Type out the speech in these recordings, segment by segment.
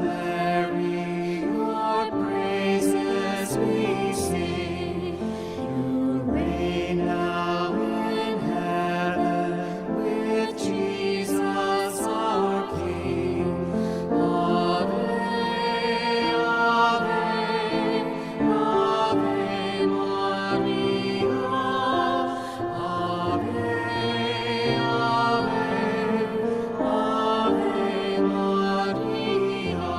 Mary, your praises we sing. You reign now in heaven with Jesus our King. Ave, Ave, Ave Maria. Ave, Ave, Ave Maria.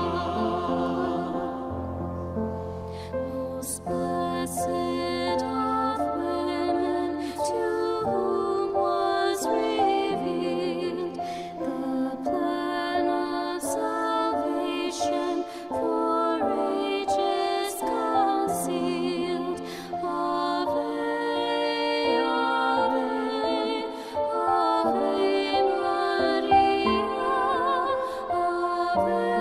Most blessed of women, to whom was revealed the plan of salvation for ages concealed. Ave, Ave, Ave Maria. Ave